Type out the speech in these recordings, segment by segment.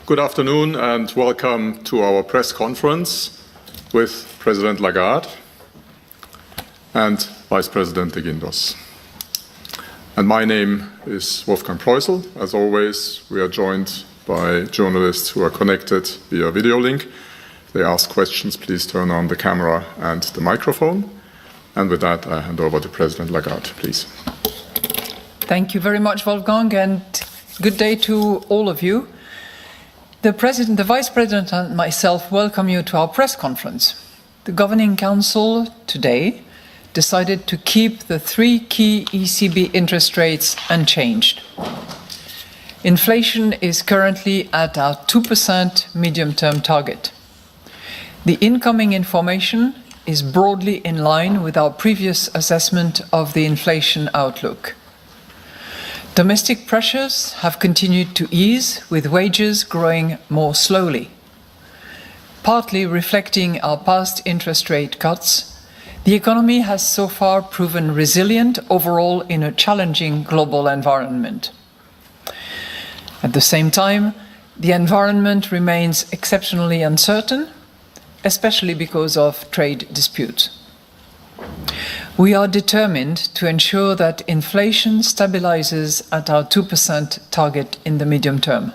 Good afternoon and welcome to our press conference with President Lagarde and Vice President de Guindos. And my name is Wolfgang Preußel. As always, we are joined by journalists who are connected via video link. If they ask questions, please turn on the camera and the microphone. And with that, I hand over to President Lagarde, please. Thank you very much, Wolfgang, and good day to all of you. The President, the Vice President and myself welcome you to our press conference. The Governing Council today decided to keep the three key ECB interest rates unchanged. Inflation is currently at our 2% medium-term target. The incoming information is broadly in line with our previous assessment of the inflation outlook. Domestic pressures have continued to ease, with wages growing more slowly. Partly reflecting our past interest rate cuts, the economy has so far proven resilient overall in a challenging global environment. At the same time, the environment remains exceptionally uncertain, especially because of trade disputes. We are determined to ensure that inflation stabilizes at our 2% target in the medium term.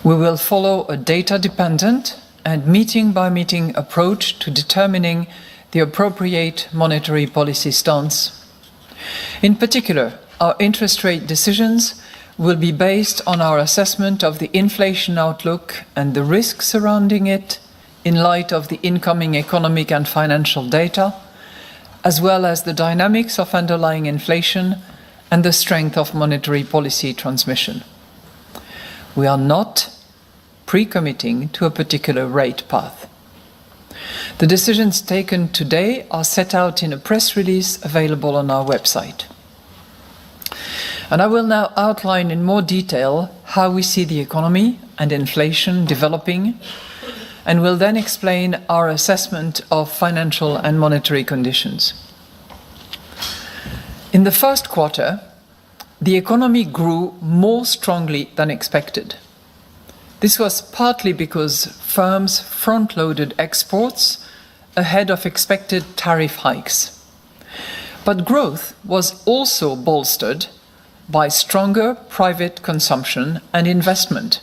We will follow a data-dependent and meeting-by-meeting approach to determining the appropriate monetary policy stance. In particular, our interest rate decisions will be based on our assessment of the inflation outlook and the risks surrounding it in light of the incoming economic and financial data, as well as the dynamics of underlying inflation and the strength of monetary policy transmission. We are not pre-committing to a particular rate path. The decisions taken today are set out in a press release available on our website. And I will now outline in more detail how we see the economy and inflation developing, and will then explain our assessment of financial and monetary conditions. In the first quarter, the economy grew more strongly than expected. This was partly because firms front-loaded exports ahead of expected tariff hikes. But growth was also bolstered by stronger private consumption and investment.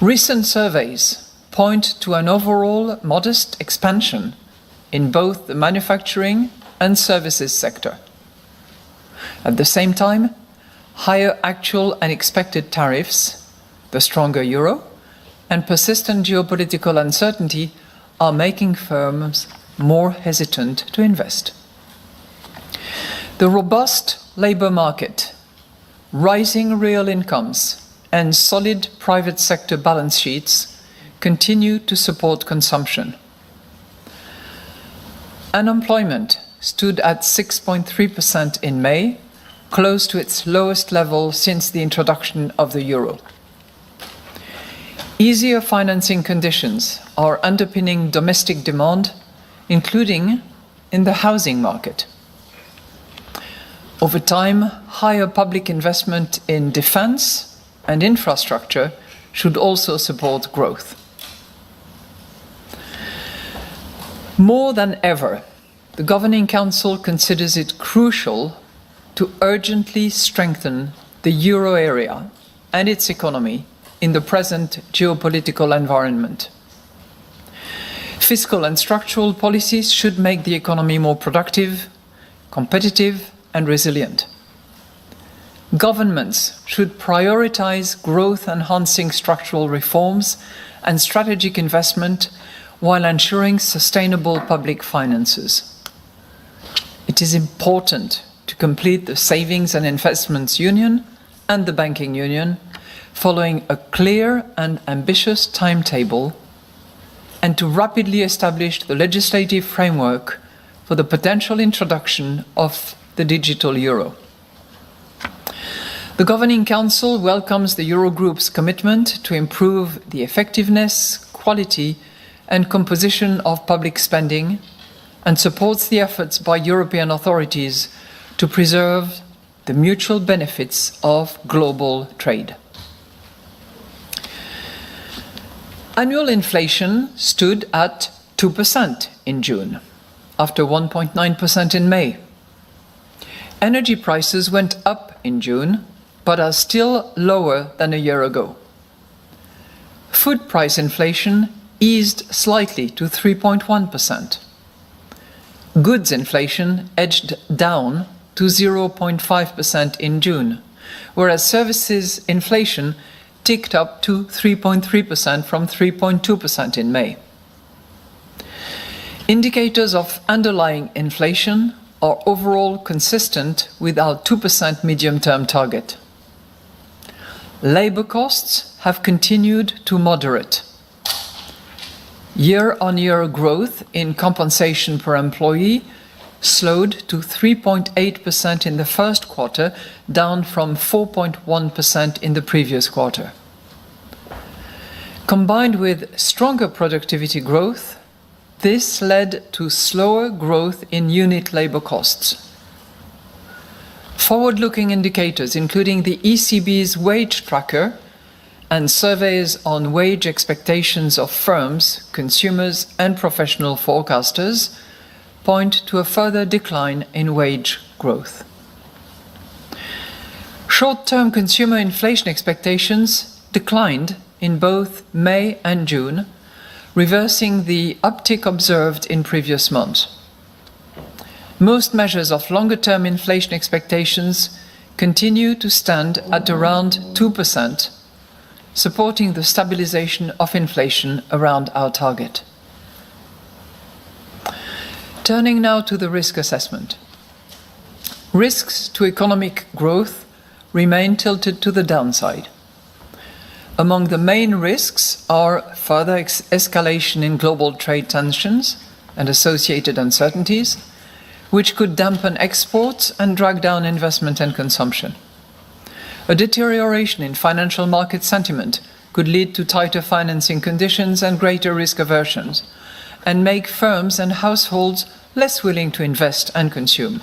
Recent surveys point to an overall modest expansion in both the manufacturing and services sector. At the same time, higher actual and expected tariffs, the stronger euro, and persistent geopolitical uncertainty are making firms more hesitant to invest. The robust labour market, rising real incomes, and solid private sector balance sheets continue to support consumption. Unemployment stood at 6.3% in May, close to its lowest level since the introduction of the euro. Easier financing conditions are underpinning domestic demand, including in the housing market. Over time, higher public investment in defence and infrastructure should also support growth. More than ever, the Governing Council considers it crucial to urgently strengthen the euro area and its economy in the present geopolitical environment. Fiscal and structural policies should make the economy more productive, competitive, and resilient. Governments should prioritize growth-enhancing structural reforms and strategic investment while ensuring sustainable public finances. It is important to complete the Savings and Investments Union and the Banking Union following a clear and ambitious timetable, and to rapidly establish the legislative framework for the potential introduction of the digital euro. The Governing Council welcomes the Eurogroup's commitment to improve the effectiveness, quality, and composition of public spending, and supports the efforts by European authorities to preserve the mutual benefits of global trade. Annual inflation stood at 2% in June, after 1.9% in May. Energy prices went up in June, but are still lower than a year ago. Food price inflation eased slightly to 3.1%. Goods inflation edged down to 0.5% in June, whereas services inflation ticked up to 3.3% from 3.2% in May. Indicators of underlying inflation are overall consistent with our 2% medium-term target. Labour costs have continued to moderate. Year-on-year growth in compensation per employee slowed to 3.8% in the first quarter, down from 4.1% in the previous quarter. Combined with stronger productivity growth, this led to slower growth in unit labour costs. Forward-looking indicators, including the ECB's wage tracker and surveys on wage expectations of firms, consumers, and professional forecasters, point to a further decline in wage growth. Short-term consumer inflation expectations declined in both May and June, reversing the uptick observed in previous months. Most measures of longer-term inflation expectations continue to stand at around 2%, supporting the stabilization of inflation around our target. Turning now to the risk assessment. Risks to economic growth remain tilted to the downside. Among the main risks are further escalation in global trade tensions and associated uncertainties, which could dampen exports and drag down investment and consumption. A deterioration in financial market sentiment could lead to tighter financing conditions and greater risk aversions, and make firms and households less willing to invest and consume.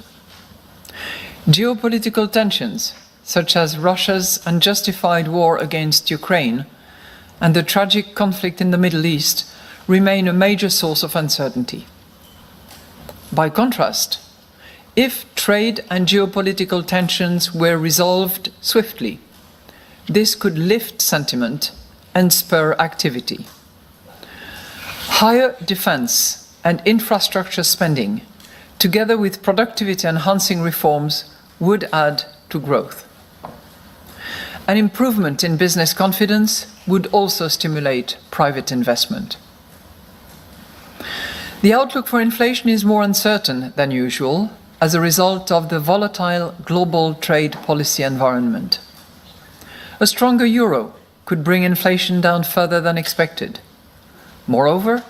Geopolitical tensions, such as Russia's unjustified war against Ukraine and the tragic conflict in the Middle East, remain a major source of uncertainty. By contrast, if trade and geopolitical tensions were resolved swiftly, this could lift sentiment and spur activity. Higher defense and infrastructure spending, together with productivity-enhancing reforms, would add to growth. An improvement in business confidence would also stimulate private investment. The outlook for inflation is more uncertain than usual as a result of the volatile global trade policy environment. A stronger euro could bring inflation down further than expected. Moreover,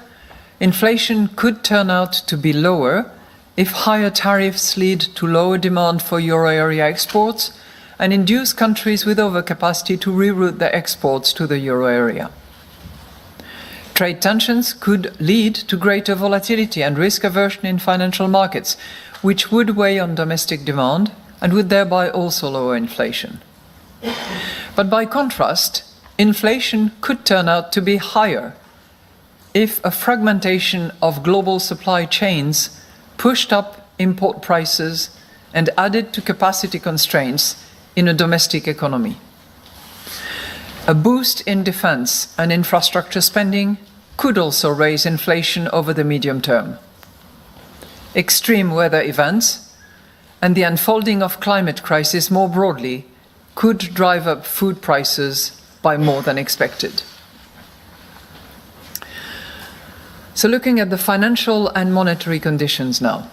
inflation could turn out to be lower if higher tariffs lead to lower demand for euro area exports and induce countries with overcapacity to reroute their exports to the euro area. Trade tensions could lead to greater volatility and risk aversion in financial markets, which would weigh on domestic demand and would thereby also lower inflation. But by contrast, inflation could turn out to be higher if a fragmentation of global supply chains pushed up import prices and added to capacity constraints in a domestic economy. A boost in defense and infrastructure spending could also raise inflation over the medium term. Extreme weather events and the unfolding of climate crisis more broadly could drive up food prices by more than expected. So looking at the financial and monetary conditions now.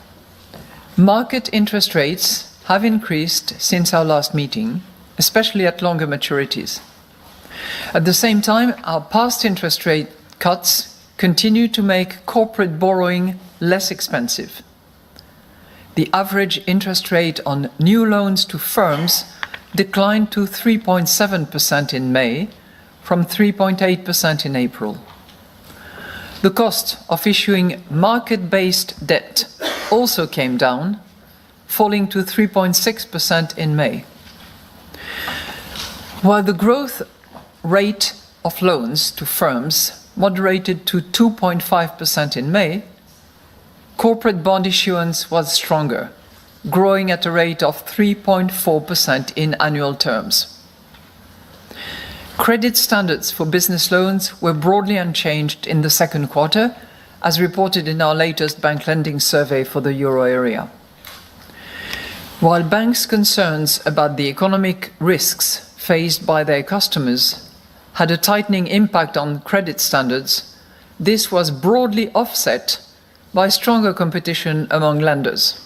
Market interest rates have increased since our last meeting, especially at longer maturities. At the same time, our past interest rate cuts continue to make corporate borrowing less expensive. The average interest rate on new loans to firms declined to 3.7% in May from 3.8% in April. The cost of issuing market-based debt also came down, falling to 3.6% in May. While the growth rate of loans to firms moderated to 2.5% in May, corporate bond issuance was stronger, growing at a rate of 3.4% in annual terms. Credit standards for business loans were broadly unchanged in the second quarter, as reported in our latest bank lending survey for the euro area. While banks' concerns about the economic risks faced by their customers had a tightening impact on credit standards, this was broadly offset by stronger competition among lenders.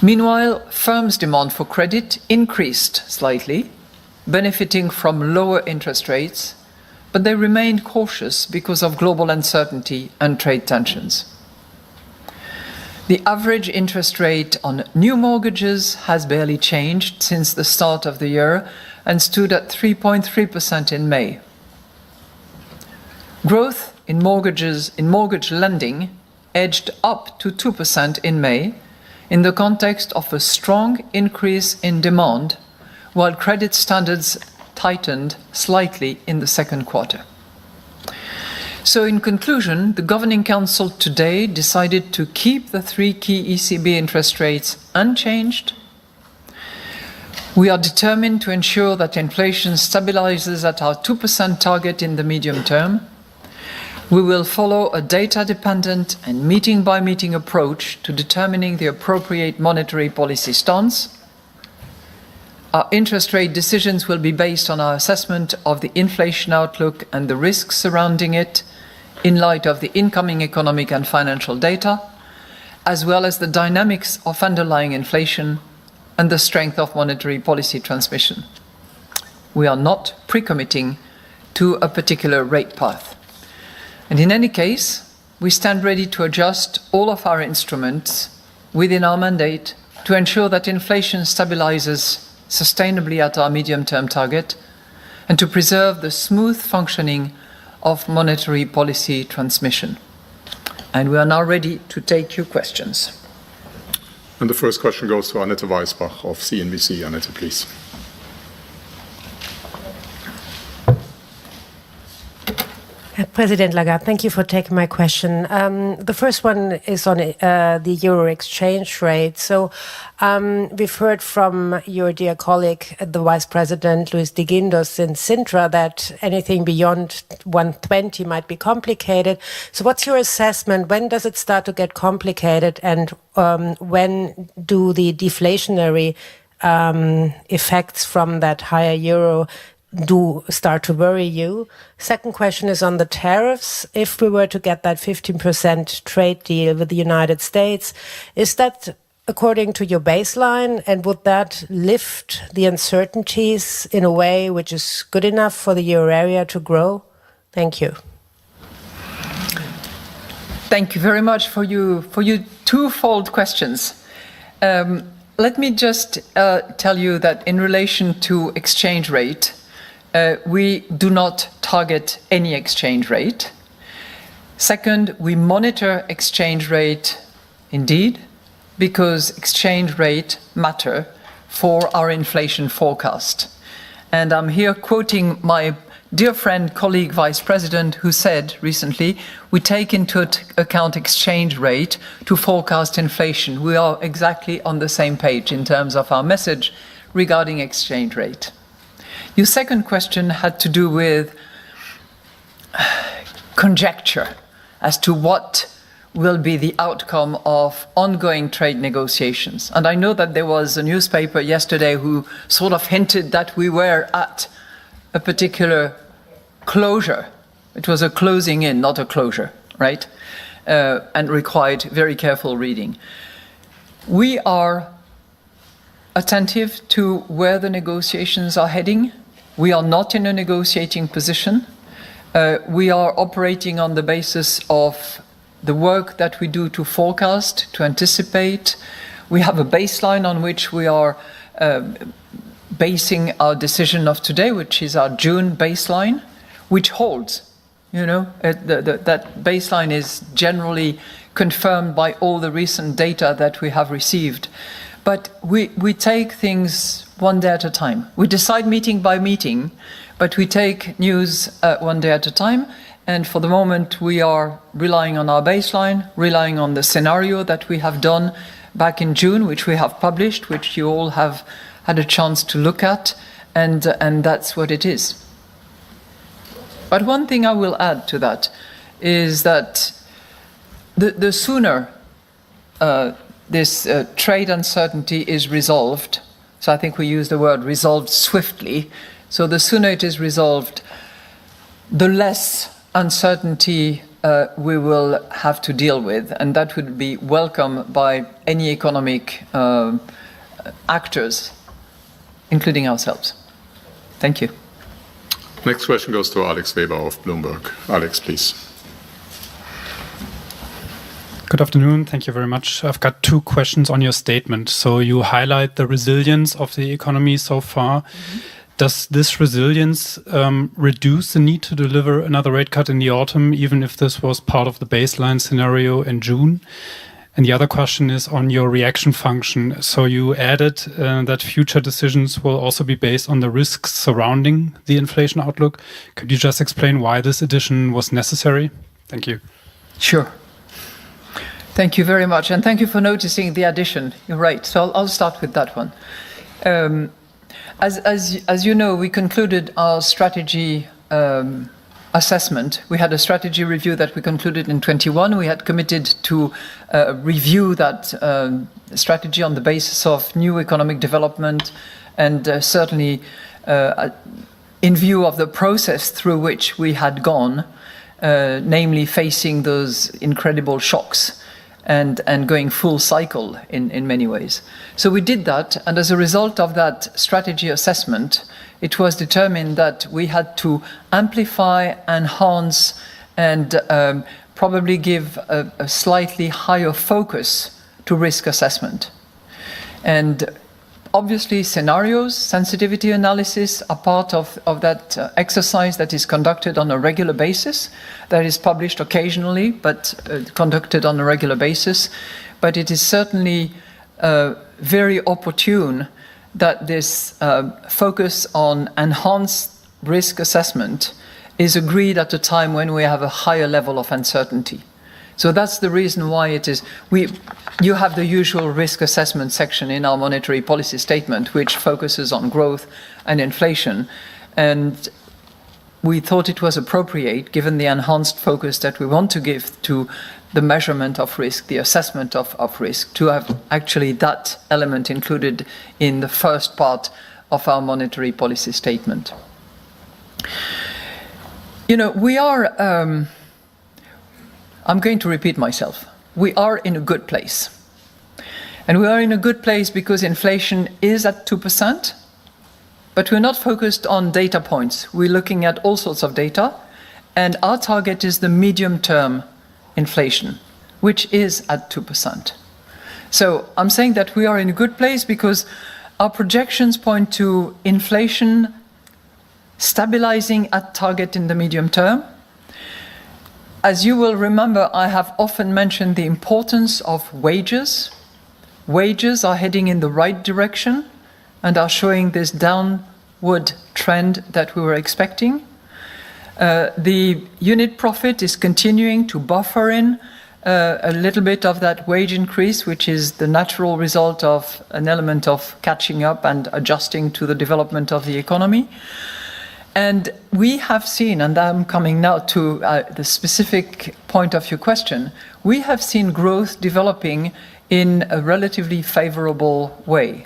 Meanwhile, firms' demand for credit increased slightly, benefiting from lower interest rates, but they remained cautious because of global uncertainty and trade tensions. The average interest rate on new mortgages has barely changed since the start of the year and stood at 3.3% in May. Growth in mortgage lending edged up to 2% in May in the context of a strong increase in demand, while credit standards tightened slightly in the second quarter. So in conclusion, the Governing Council today decided to keep the three key ECB interest rates unchanged. We are determined to ensure that inflation stabilizes at our 2% target in the medium term. We will follow a data-dependent and meeting-by-meeting approach to determining the appropriate monetary policy stance. Our interest rate decisions will be based on our assessment of the inflation outlook and the risks surrounding it in light of the incoming economic and financial data, as well as the dynamics of underlying inflation and the strength of monetary policy transmission. We are not pre-committing to a particular rate path. And in any case, we stand ready to adjust all of our instruments within our mandate to ensure that inflation stabilizes sustainably at our medium-term target and to preserve the smooth functioning of monetary policy transmission. And we are now ready to take your questions. And the first question goes to Annette Weisbach of CNBC. Annette, please. President Lagarde, thank you for taking my question. The first one is on the euro exchange rate. So we've heard from your dear colleague, the Vice President Luis de Guindos in Sintra, that anything beyond 120 might be complicated. So what's your assessment? When does it start to get complicated, and when do the deflationary effects from that higher euro do start to worry you? Second question is on the tariffs. If we were to get that 15% trade deal with the United States, is that according to your baseline, and would that lift the uncertainties in a way which is good enough for the euro area to grow? Thank you. Thank you very much for your twofold questions. Let me just tell you that in relation to exchange rate, we do not target any exchange rate. Second, we monitor exchange rate indeed, because exchange rate matter for our inflation forecast. And I'm here quoting my dear friend, colleague, Vice President, who said recently, we take into account exchange rate to forecast inflation. We are exactly on the same page in terms of our message regarding exchange rate. Your second question had to do with conjecture as to what will be the outcome of ongoing trade negotiations. And I know that there was a newspaper yesterday who sort of hinted that we were at a particular closure. It was a closing in, not a closure, right? And required very careful reading. We are attentive to where the negotiations are heading. We are not in a negotiating position. We are operating on the basis of the work that we do to forecast, to anticipate. We have a baseline on which we are basing our decision of today, which is our June baseline, which holds. You know, that baseline is generally confirmed by all the recent data that we have received. But we take things one day at a time. We decide meeting by meeting, but we take news one day at a time. And for the moment, we are relying on our baseline, relying on the scenario that we have done back in June, which we have published, which you all have had a chance to look at, and that's what it is. But one thing I will add to that is that the sooner this trade uncertainty is resolved, so I think we use the word resolved swiftly, so the sooner it is resolved, the less uncertainty we will have to deal with, and that would be welcome by any economic actors, including ourselves. Thank you. Next question goes to Alex Weber of Bloomberg. Alex, please. Good afternoon. Thank you very much. I've got two questions on your statement. So you highlight the resilience of the economy so far. Mm-hmm. Does this resilience reduce the need to deliver another rate cut in the autumn, even if this was part of the baseline scenario in June? And the other question is on your reaction function. So you added that future decisions will also be based on the risks surrounding the inflation outlook. Could you just explain why this addition was necessary? Thank you. Sure. Thank you very much. And thank you for noticing the addition. You're right. So I'll start with that one. As you know, we concluded our strategy assessment. We had a strategy review that we concluded in 21. We had committed to review that strategy on the basis of new economic development and certainly in view of the process through which we had gone, namely facing those incredible shocks and going full cycle in many ways. So we did that, and as a result of that strategy assessment, it was determined that we had to amplify, enhance, and probably give a slightly higher focus to risk assessment. And obviously scenarios, sensitivity analysis are part of that exercise that is conducted on a regular basis, that is published occasionally, but conducted on a regular basis. But it is certainly very opportune that this focus on enhanced risk assessment is agreed at a time when we have a higher level of uncertainty. So that's the reason why it is, you have the usual risk assessment section in our monetary policy statement, which focuses on growth and inflation. And we thought it was appropriate, given the enhanced focus that we want to give to the measurement of risk, the assessment of risk, to have actually that element included in the first part of our monetary policy statement. You know, we are, I'm going to repeat myself. We are in a good place. And we are in a good place because inflation is at 2%, but we're not focused on data points. We're looking at all sorts of data, and our target is the medium-term inflation, which is at 2%. So I'm saying that we are in a good place because our projections point to inflation stabilizing at target in the medium term. As you will remember, I have often mentioned the importance of wages. Wages are heading in the right direction and are showing this downward trend that we were expecting. The unit profit is continuing to buffer in a little bit of that wage increase, which is the natural result of an element of catching up and adjusting to the development of the economy. And we have seen, and I'm coming now to the specific point of your question, we have seen growth developing in a relatively favorable way.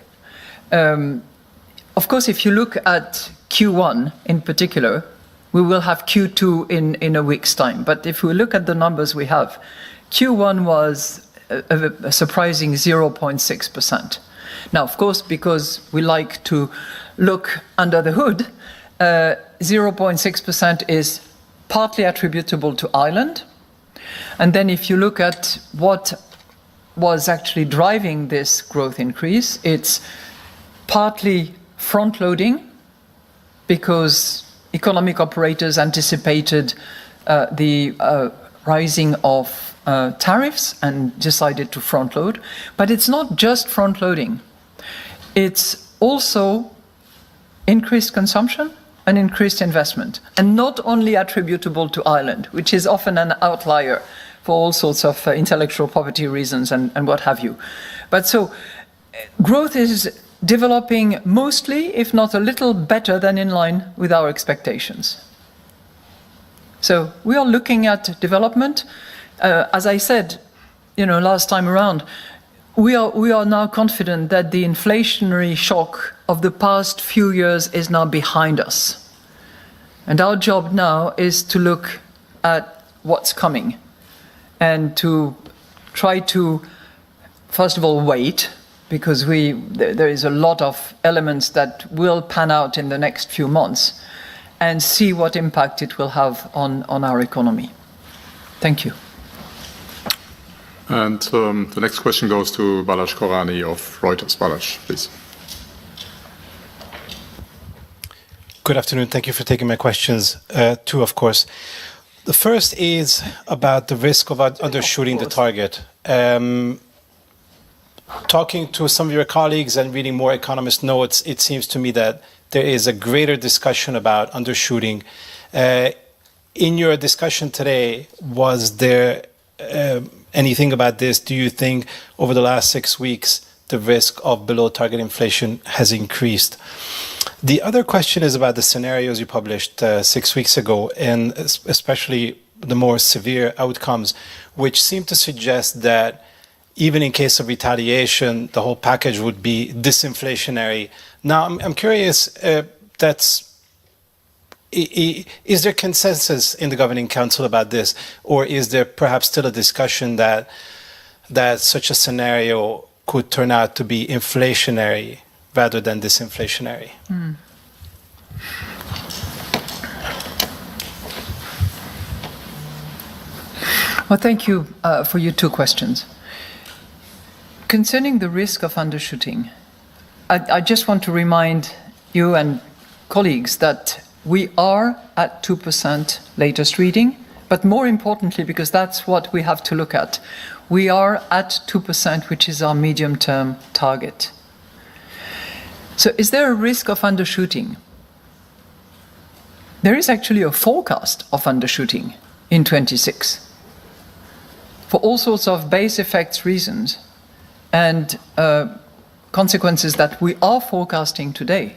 Of course, if you look at Q1 in particular, we will have Q2 in a week's time. But if we look at the numbers we have, Q1 was a surprising 0.6%. Now, of course, because we like to look under the hood, 0.6% is partly attributable to Ireland. And then if you look at what was actually driving this growth increase, it's partly front-loading because economic operators anticipated the rising of tariffs and decided to front-load. But it's not just front-loading. It's also increased consumption and increased investment, and not only attributable to Ireland, which is often an outlier for all sorts of intellectual property reasons and what have you. But so growth is developing mostly, if not a little better than in line with our expectations. So we are looking at development. As I said, you know, last time around, we are now confident that the inflationary shock of the past few years is now behind us. And our job now is to look at what's coming and to try to, first of all, wait, because there is a lot of elements that will pan out in the next few months, and see what impact it will have on our economy. Thank you. And the next question goes to Balázs Korányi of Reuters. Balázs, please. Good afternoon. Thank you for taking my questions. Two, of course. The first is about the risk of undershooting the target. Talking to some of your colleagues and reading more economist notes, it seems to me that there is a greater discussion about undershooting. In your discussion today, was there anything about this? Do you think over the last 6 weeks, the risk of below target inflation has increased? The other question is about the scenarios you published 6 weeks ago, and especially the more severe outcomes, which seem to suggest that even in case of retaliation, the whole package would be disinflationary. Now, I'm curious, is there consensus in the Governing Council about this, or is there perhaps still a discussion that such a scenario could turn out to be inflationary rather than disinflationary? Well, thank you for your two questions. Concerning the risk of undershooting, I just want to remind you and colleagues that we are at 2% latest reading, but more importantly, because that's what we have to look at, we are at 2%, which is our medium-term target. So is there a risk of undershooting? there is actually a forecast of undershooting in 26 for all sorts of base effects reasons and consequences that we are forecasting today.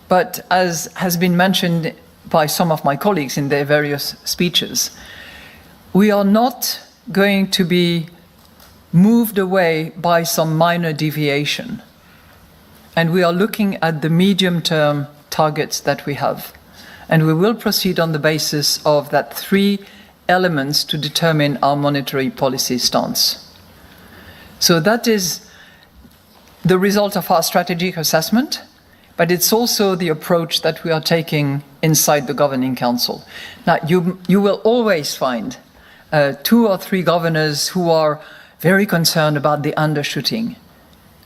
But as has been mentioned by some of my colleagues in their various speeches, we are not going to be moved away by some minor deviation. And we are looking at the medium-term targets that we have. And we will proceed on the basis of that 3 elements to determine our monetary policy stance. So that is the result of our strategic assessment, but it's also the approach that we are taking inside the Governing Council. Now, you will always find 2 or 3 governors who are very concerned about the undershooting.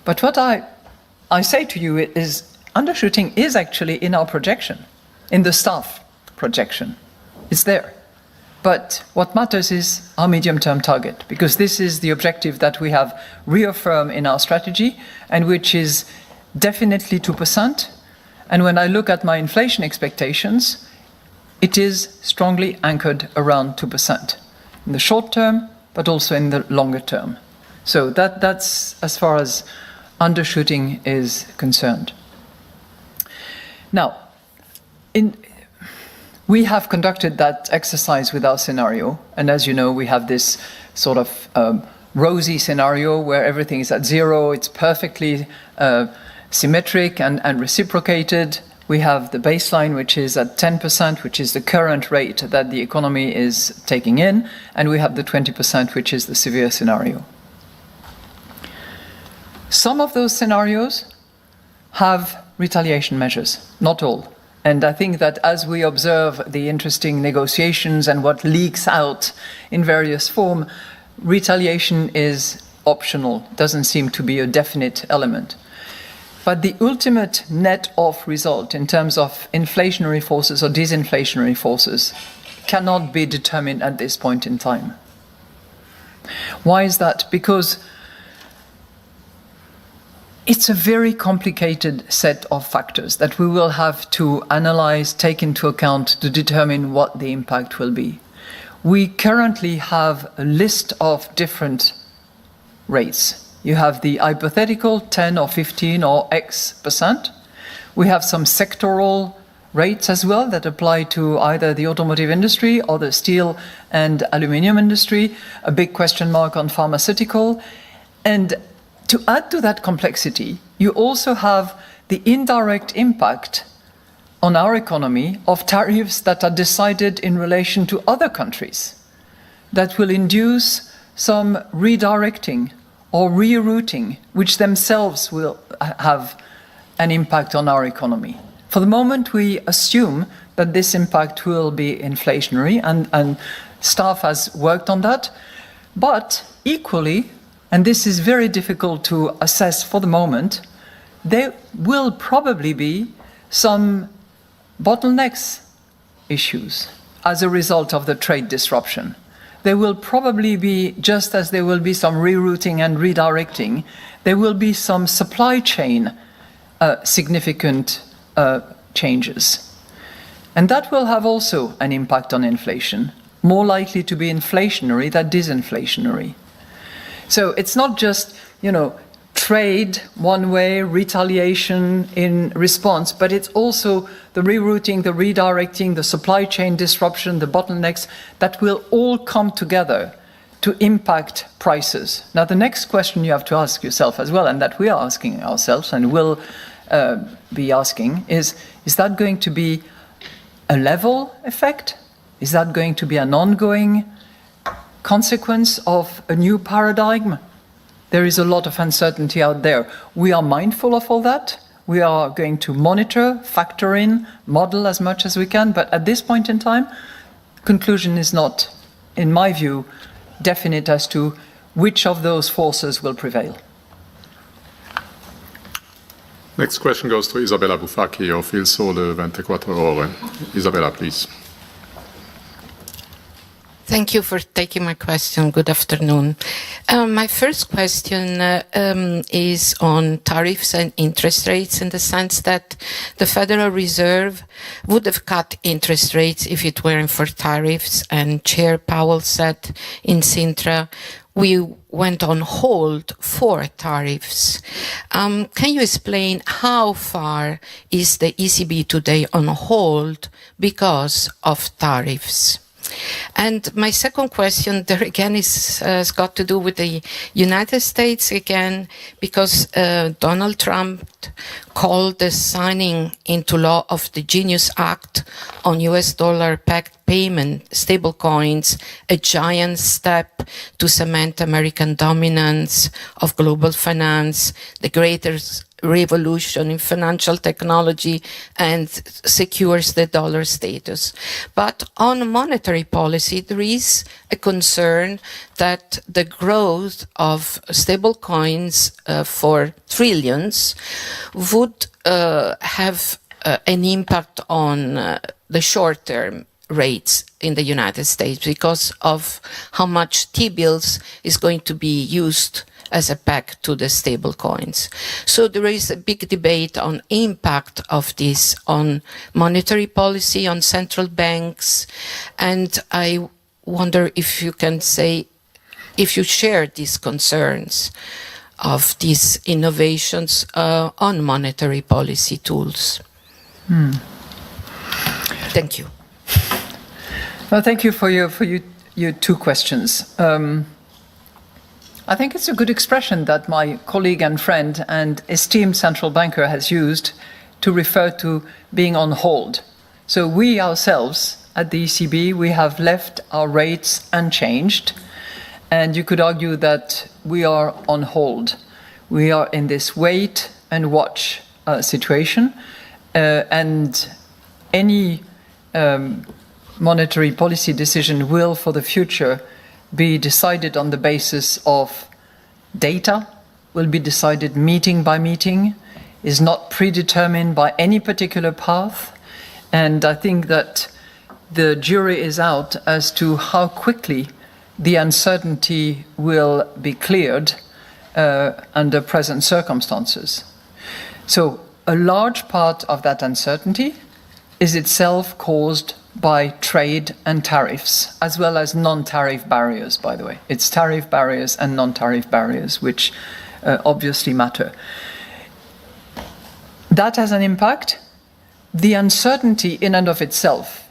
But what I say to you is undershooting is actually in our projection, in the staff projection. It's there. But what matters is our medium-term target, because this is the objective that we have reaffirmed in our strategy and which is definitely 2%. And when I look at my inflation expectations, it is strongly anchored around 2% in the short term, but also in the longer term. So that's as far as undershooting is concerned. Now, we have conducted that exercise with our scenario, and as you know, we have this sort of rosy scenario where everything is at 0, it's perfectly symmetric and reciprocated. We have the baseline, which is at 10%, which is the current rate that the economy is taking in, and we have the 20%, which is the severe scenario. Some of those scenarios have retaliation measures, not all. And I think that as we observe the interesting negotiations and what leaks out in various form, retaliation is optional, doesn't seem to be a definite element. But the ultimate net-off result in terms of inflationary forces or disinflationary forces cannot be determined at this point in time. Why is that? Because it's a very complicated set of factors that we will have to analyze, take into account to determine what the impact will be. We currently have a list of different rates. You have the hypothetical 10 or 15 or X%. We have some sectoral rates as well that apply to either the automotive industry or the steel and aluminium industry, a big question mark on pharmaceutical. And to add to that complexity, you also have the indirect impact on our economy of tariffs that are decided in relation to other countries that will induce some redirecting or rerouting, which themselves will have an impact on our economy. For the moment, we assume that this impact will be inflationary, and staff has worked on that. But equally, and this is very difficult to assess for the moment, there will probably be some bottlenecks issues as a result of the trade disruption. There will probably be, just as there will be some rerouting and redirecting, there will be some supply chain significant changes. And that will have also an impact on inflation, more likely to be inflationary than disinflationary. So it's not just, trade one way, retaliation in response, but it's also the rerouting, the redirecting, the supply chain disruption, the bottlenecks that will all come together to impact prices. Now, the next question you have to ask yourself as well, and that we are asking ourselves and will be asking, is that going to be a level effect? Is that going to be an ongoing consequence of a new paradigm? There is a lot of uncertainty out there. We are mindful of all that. We are going to monitor, factor in, model as much as we can. But at this point in time, conclusion is not, in my view, definite as to which of those forces will prevail. Next question goes to Isabella Bufacchi of Il Sole 24 Ore. Isabella, please. Thank you for taking my question. Good afternoon. My first question is on tariffs and interest rates, in the sense that the Federal Reserve would have cut interest rates if it weren't for tariffs, and Chair Powell said in Sintra, we went on hold for tariffs. Can you explain how far is the ECB today on hold because of tariffs? And my second question there again has got to do with the United States again, because Donald Trump called the signing into law of the Genius Act on US dollar-backed payment stablecoins a giant step to cement American dominance of global finance, the greatest revolution in financial technology, and secures the dollar status. But on monetary policy, there is a concern that the growth of stable coins for trillions would have an impact on the short-term rates in the United States because of how much T-bills is going to be used as a peg to the stable coins. So there is a big debate on impact of this on monetary policy, on central banks, and I wonder if you can say, if you share these concerns of these innovations on monetary policy tools. Thank you. Well, thank you for your two questions. I think it's a good expression that my colleague and friend and esteemed central banker has used to refer to being on hold. So we ourselves at the ECB, we have left our rates unchanged, and you could argue that we are on hold. We are in this wait and watch situation, and any monetary policy decision will, for the future, be decided on the basis of data, will be decided meeting by meeting, is not predetermined by any particular path. And I think that the jury is out as to how quickly the uncertainty will be cleared under present circumstances. So a large part of that uncertainty is itself caused by trade and tariffs, as well as non-tariff barriers, by the way. It's tariff barriers and non-tariff barriers which obviously matter. That has an impact. The uncertainty in and of itself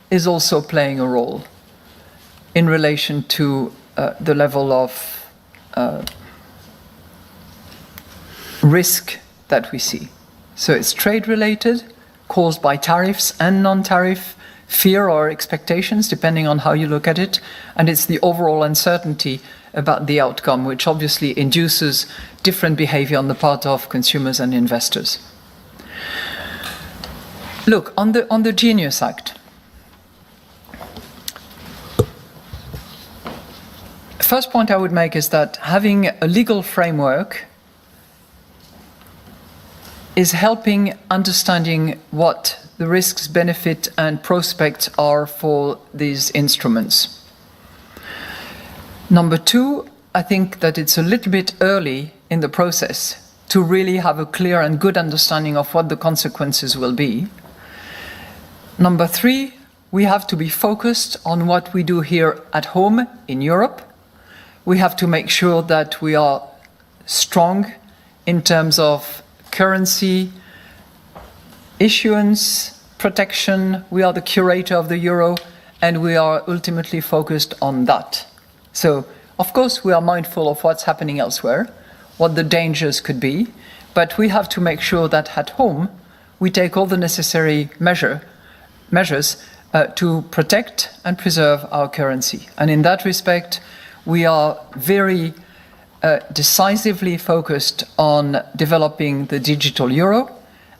is also playing a role in relation to the level of risk that we see. So it's trade-related, caused by tariffs and non-tariff fear or expectations, depending on how you look at it, and it's the overall uncertainty about the outcome, which obviously induces different behavior on the part of consumers and investors. Look, on the Genius Act, first point I would make is that having a legal framework is helping understanding what the risks, benefit, and prospects are for these instruments. Number two, I think that it's a little bit early in the process to really have a clear and good understanding of what the consequences will be. Number three, we have to be focused on what we do here at home in Europe. We have to make sure that we are strong in terms of currency, issuance, protection. We are the curator of the euro, and we are ultimately focused on that. So, of course, we are mindful of what's happening elsewhere, what the dangers could be, but we have to make sure that at home we take all the necessary measures to protect and preserve our currency. And in that respect, we are very decisively focused on developing the digital euro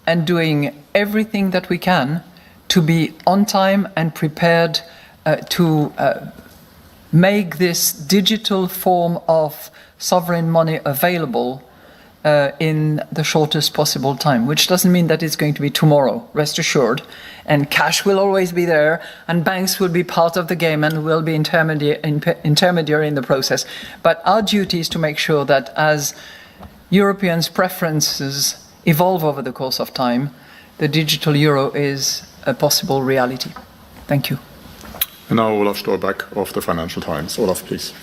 and doing everything that we can to be on time and prepared to make this digital form of sovereign money available in the shortest possible time, which doesn't mean that it's going to be tomorrow, rest assured. And cash will always be there, and banks will be part of the game and will be intermediary in the process. But our duty is to make sure that as Europeans' preferences evolve over the course of time, the digital euro is a possible reality. Thank you. And now Olaf Stolberg of the Financial Times. Olaf, please.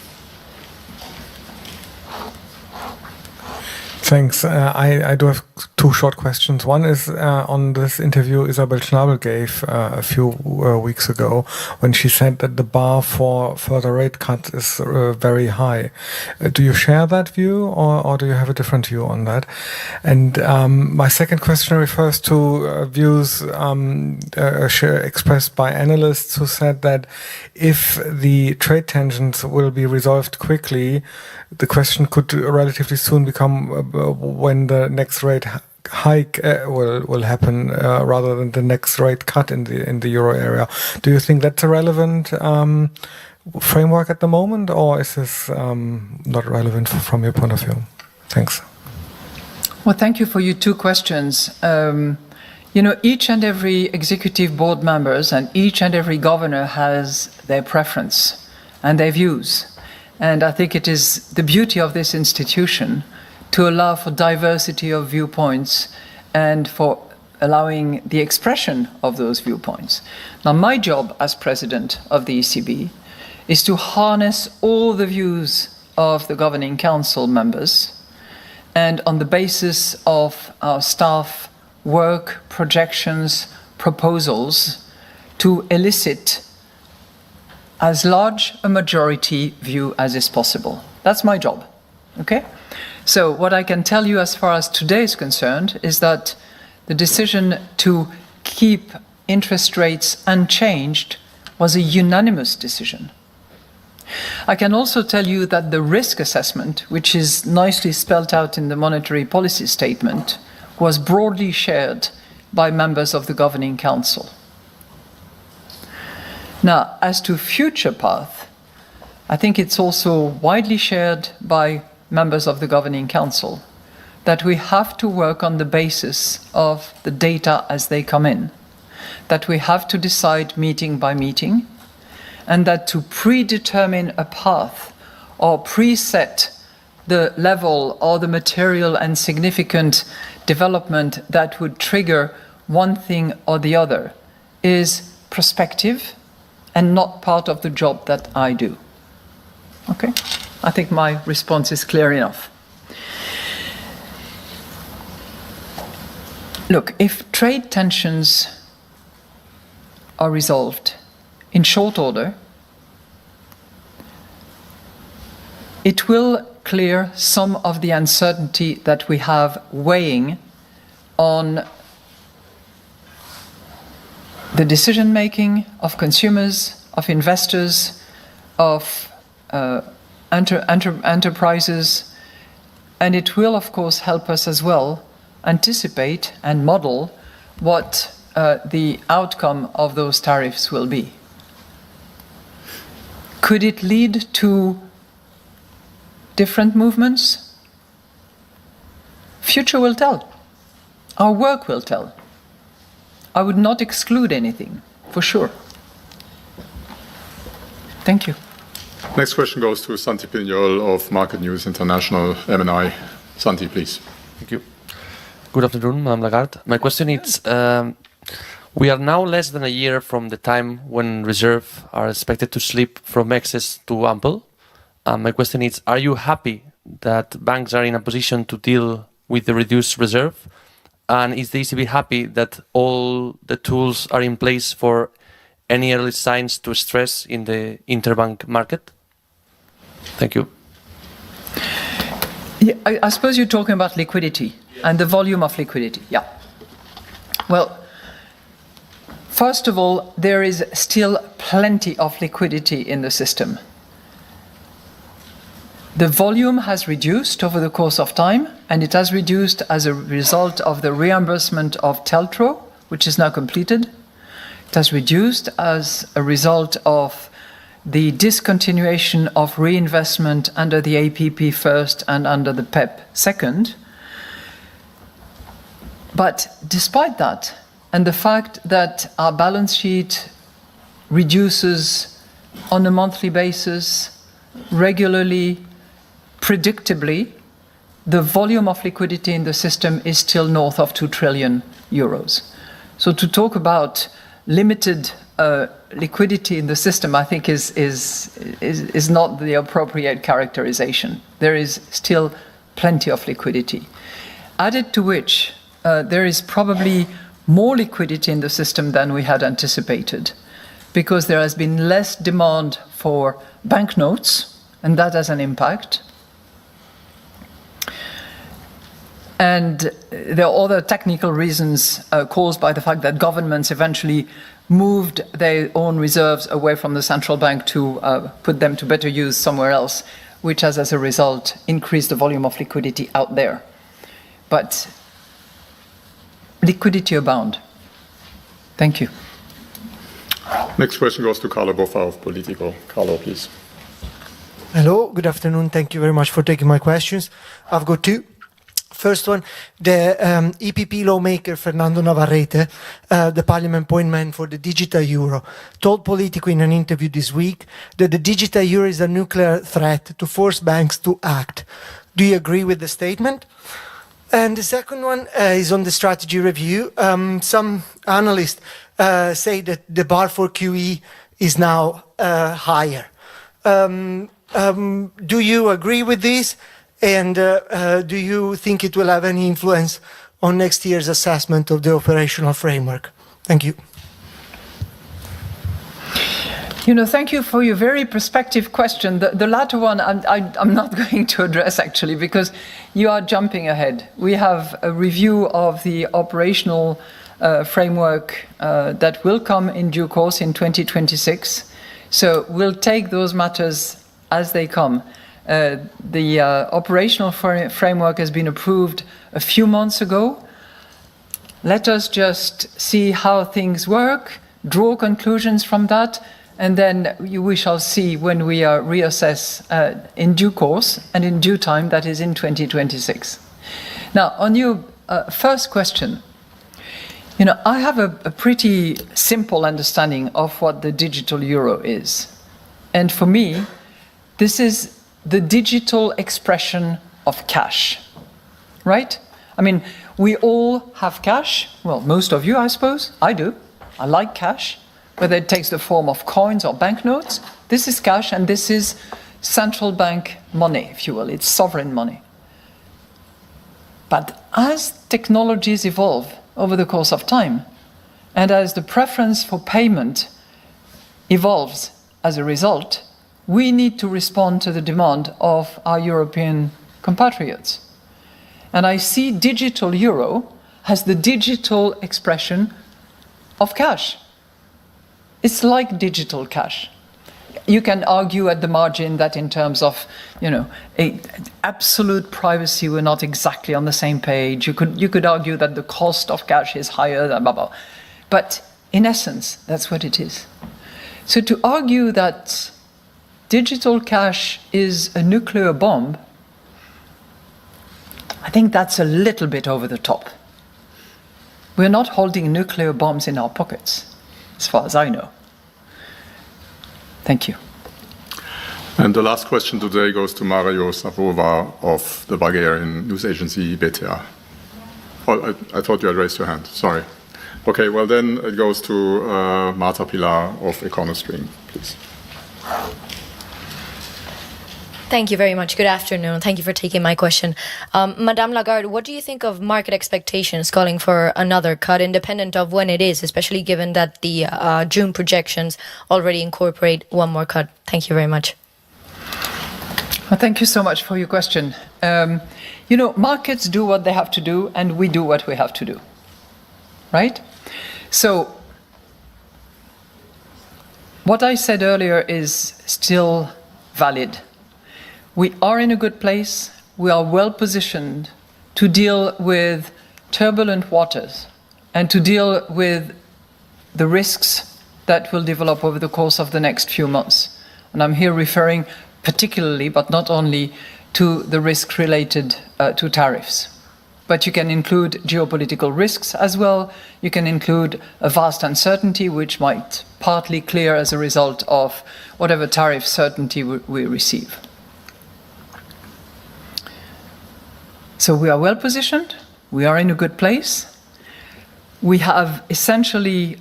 Thanks. I do have two short questions. One is on this interview Isabel Schnabel gave a few weeks ago when she said that the bar for further rate cuts is very high. Do you share that view or do you have a different view on that? And my second question refers to views expressed by analysts who said that if the trade tensions will be resolved quickly, the question could relatively soon become when the next rate hike will happen rather than the next rate cut in the euro area. Do you think that's a relevant framework at the moment, or is this not relevant from your point of view? Thanks. Well, thank you for your two questions. Each and every executive board members and each and every governor has their preference and their views. And I think it is the beauty of this institution to allow for diversity of viewpoints and for allowing the expression of those viewpoints. Now, my job as president of the ECB is to harness all the views of the Governing Council members and on the basis of our staff work, projections, proposals to elicit as large a majority view as is possible. That's my job, okay? So what I can tell you as far as today is concerned is that the decision to keep interest rates unchanged was a unanimous decision. I can also tell you that the risk assessment, which is nicely spelled out in the monetary policy statement, was broadly shared by members of the Governing Council. Now, as to future path, I think it's also widely shared by members of the Governing Council that we have to work on the basis of the data as they come in, that we have to decide meeting by meeting, and that to predetermine a path or preset the level or the material and significant development that would trigger one thing or the other is prospective and not part of the job that I do. Okay? I think my response is clear enough. Look, if trade tensions are resolved in short order, it will clear some of the uncertainty that we have weighing on the decision-making of consumers, of investors, of enterprises, and it will, of course, help us as well anticipate and model what the outcome of those tariffs will be. Could it lead to different movements? Future will tell. Our work will tell. I would not exclude anything, for sure. Thank you. Next question goes to Santi Pignol of Market News International, MNI. Santi, please. Thank you. Good afternoon, Madame Lagarde. My question is, we are now less than a year from the time when reserves are expected to slip from excess to ample. My question is, are you happy that banks are in a position to deal with the reduced reserve? And is the ECB happy that all the tools are in place for any early signs to stress in the interbank market? Thank you. Yeah, I suppose you're talking about liquidity and the volume of liquidity. Yeah. Well, first of all, there is still plenty of liquidity in the system. The volume has reduced over the course of time, and it has reduced as a result of the reimbursement of TLTRO, which is now completed. It has reduced as a result of the discontinuation of reinvestment under the APP first and under the PEP second. But despite that, and the fact that our balance sheet reduces on a monthly basis, regularly, predictably, the volume of liquidity in the system is still north of 2 trillion euros. So to talk about limited liquidity in the system, I think is not the appropriate characterization. There is still plenty of liquidity. Added to which, there is probably more liquidity in the system than we had anticipated, because there has been less demand for banknotes, and that has an impact. And there are other technical reasons caused by the fact that governments eventually moved their own reserves away from the central bank to put them to better use somewhere else, which has, as a result, increased the volume of liquidity out there. But liquidity abound. Thank you. Next question goes to Carlo Boffa of Politico. Carlo, please. Hello, good afternoon. Thank you very much for taking my questions. I've got two. First one, the EPP lawmaker Fernando Navarrete, the parliament appointment for the digital euro, told Politico in an interview this week that the digital euro is a nuclear threat to force banks to act. Do you agree with the statement? And the second one is on the strategy review. Some analysts say that the bar for QE is now higher. Do you agree with this? And do you think it will have any influence on next year's assessment of the operational framework? Thank you. Thank you for your very perspective question. The latter one I'm not going to address, actually, because you are jumping ahead. We have a review of the operational framework that will come in due course in 2026. So we'll take those matters as they come. The operational framework has been approved a few months ago. Let us just see how things work, draw conclusions from that, and then we shall see when we reassess in due course and in due time, that is in 2026. Now, on your first question, I have a pretty simple understanding of what the digital euro is. And for me, this is the digital expression of cash, right? I mean, we all have cash. Well, most of you, I suppose. I do. I like cash, whether it takes the form of coins or banknotes. This is cash, and this is central bank money, if you will. It's sovereign money. But as technologies evolve over the course of time, and as the preference for payment evolves as a result, we need to respond to the demand of our European compatriots. And I see digital euro as the digital expression of cash. It's like digital cash. You can argue at the margin that in terms of, absolute privacy, we're not exactly on the same page. You could argue that the cost of cash is higher than blah, blah. But in essence, that's what it is. So to argue that digital cash is a nuclear bomb, I think that's a little bit over the top. We're not holding nuclear bombs in our pockets, as far as I know. Thank you. And the last question today goes to Mario Savova of the Bulgarian news agency BTA. Oh, I thought you had raised your hand. Sorry. Okay, well then it goes to Marta Pilar of Econostream, please. Thank you very much. Good afternoon. Thank you for taking my question. Madame Lagarde, what do you think of market expectations calling for another cut, independent of when it is, especially given that the June projections already incorporate one more cut? Thank you very much. Well, thank you so much for your question. Markets do what they have to do, and we do what we have to do, right? So what I said earlier is still valid. We are in a good place. We are well positioned to deal with turbulent waters and to deal with the risks that will develop over the course of the next few months. And I'm here referring particularly, but not only, to the risk related to tariffs. but you can include geopolitical risks as well. You can include a vast uncertainty, which might partly clear as a result of whatever tariff certainty we receive. So we are well positioned. We are in a good place. We have essentially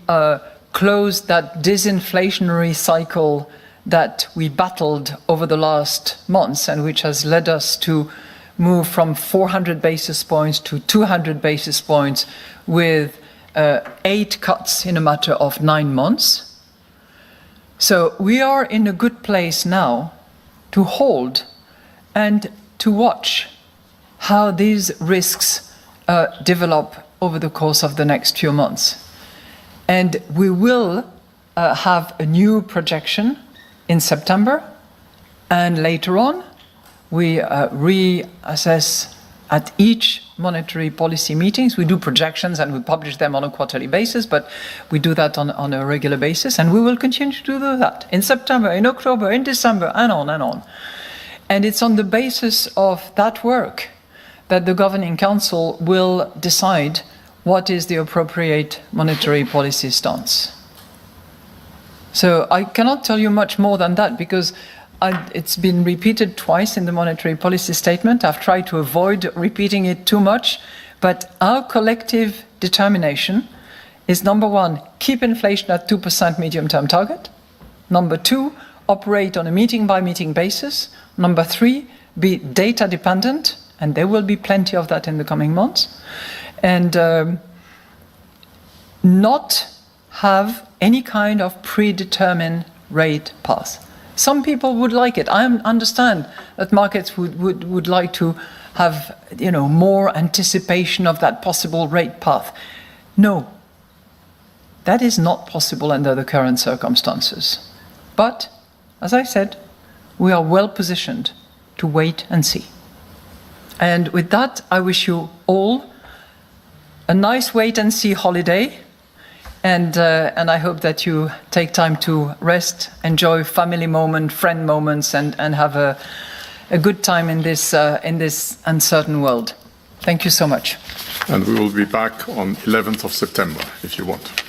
closed that disinflationary cycle that we battled over the last months and which has led us to move from 400 basis points to 200 basis points with 8 cuts in a matter of 9 months. So we are in a good place now to hold and to watch how these risks develop over the course of the next few months. And we will have a new projection in September, and later on we reassess at each monetary policy meetings. We do projections and we publish them on a quarterly basis, but we do that on a regular basis, and we will continue to do that in September, in October, in December, and on and on. And it's on the basis of that work that the Governing Council will decide what is the appropriate monetary policy stance. So I cannot tell you much more than that because it's been repeated twice in the monetary policy statement. I've tried to avoid repeating it too much, but our collective determination is, number one, keep inflation at 2% medium-term target. Number two, operate on a meeting-by-meeting basis. Number three, be data-dependent, and there will be plenty of that in the coming months. And not have any kind of predetermined rate path. Some people would like it. I understand that markets would like to have, more anticipation of that possible rate path. No, that is not possible under the current circumstances. But, as I said, we are well positioned to wait and see. And with that, I wish you all a nice wait-and-see holiday, and I hope that you take time to rest, enjoy family moments, friend moments, and have a good time in this uncertain world. Thank you so much. And we will be back on 11th of September, if you want.